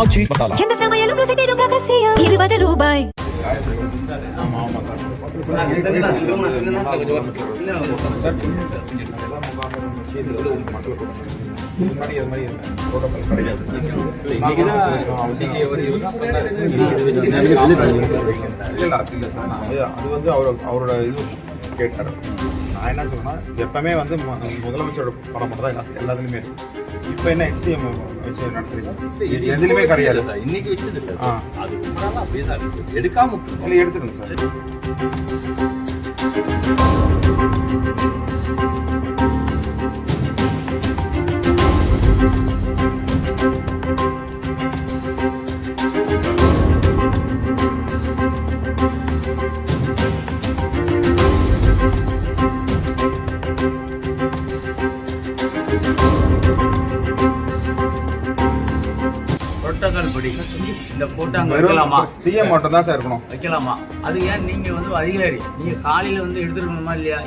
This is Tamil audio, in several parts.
ஆச்சி மசாலா. எந்த சமையலும் ருசி தேடும் ரகசியம் 20 ரூபாய். அவரோட இது கேட்டார். நான் என்ன சொன்னா, எப்பவுமே வந்து முதலமைச்சரோட படம் மட்டும் தான் எல்லாத்துலயுமே இருக்கு. இப்போ என்ன எக்ஸ்ட்ரீம் வச்சு நடத்துறீங்க? எதுலையுமே கிடையாது. இன்னைக்கு வச்சது அது அப்படியே தான் இருக்கு. எடுக்காம எடுத்துக்கணும் சார். புரோட்டோகால் படி இந்த போட்டோ அங்கே வைக்கலாமா? சிஎம் மட்டும் தான் சார் இருக்கணும். வைக்கலாமா? அது ஏன் நீங்க வந்து அதிகாரி, நீங்க காலையில வந்து எடுத்துருக்கணுமா இல்லையா?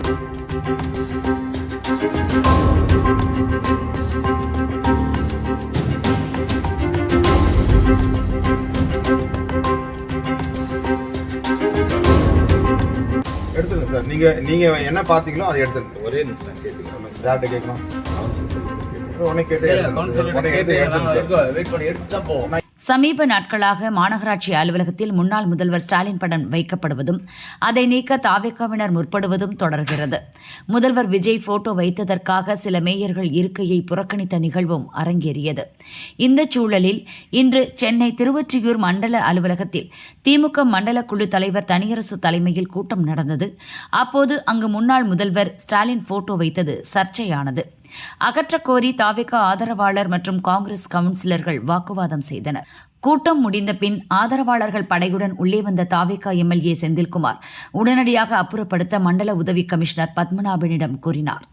எடுத்துங்க சார். நீங்க என்ன பாத்தீங்களோ அதை எடுத்துங்க. ஒரே நிமிஷம் கேட்டுக்கணும். யார்கிட்ட கேட்கணும்? உடனே கேட்டு வெயிட் பண்ணி எடுத்து தான் போவோம். சமீப நாட்களாக மாநகராட்சி அலுவலகத்தில் முன்னாள் முதல்வர் ஸ்டாலின் படம் வைக்கப்படுவதும் அதை நீக்க தாவேகாவினர் முற்படுவதும் தொடர்கிறது. முதல்வர் விஜய் போட்டோ வைத்ததற்காக சில மேயர்கள் இருக்கையை புறக்கணித்த நிகழ்வும் அரங்கேறியது. இந்த சூழலில் இன்று சென்னை திருவொற்றியூர் மண்டல அலுவலகத்தில் திமுக மண்டல குழு தலைவர் தனியரசு தலைமையில் கூட்டம் நடந்தது. அப்போது அங்கு முன்னாள் முதல்வர் ஸ்டாலின் போட்டோ வைத்தது சர்ச்சையானது. அகற்றக்கோரி தாவேகா ஆதரவாளர் மற்றும் காங்கிரஸ் கவுன்சிலர்கள் வாக்குவாதம் செய்தனர். கூட்டம் முடிந்த பின் ஆதரவாளர்கள் படையுடன் உள்ளே வந்த தாவேகா எம்எல்ஏ செந்தில்குமார் உடனடியாக அப்புறப்படுத்த மண்டல உதவி கமிஷனர் பத்மநாபனிடம் கூறினார்.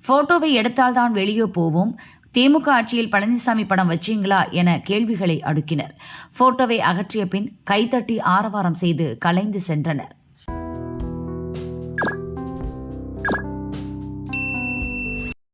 போட்டோவை எடுத்தால்தான் வெளியே போவோம். திமுக ஆட்சியில் பழனிசாமி படம் வச்சீங்களா என கேள்விகளை அடுக்கினர். போட்டோவை அகற்றிய பின் கைதட்டி ஆரவாரம் செய்து கலைந்து சென்றனர்.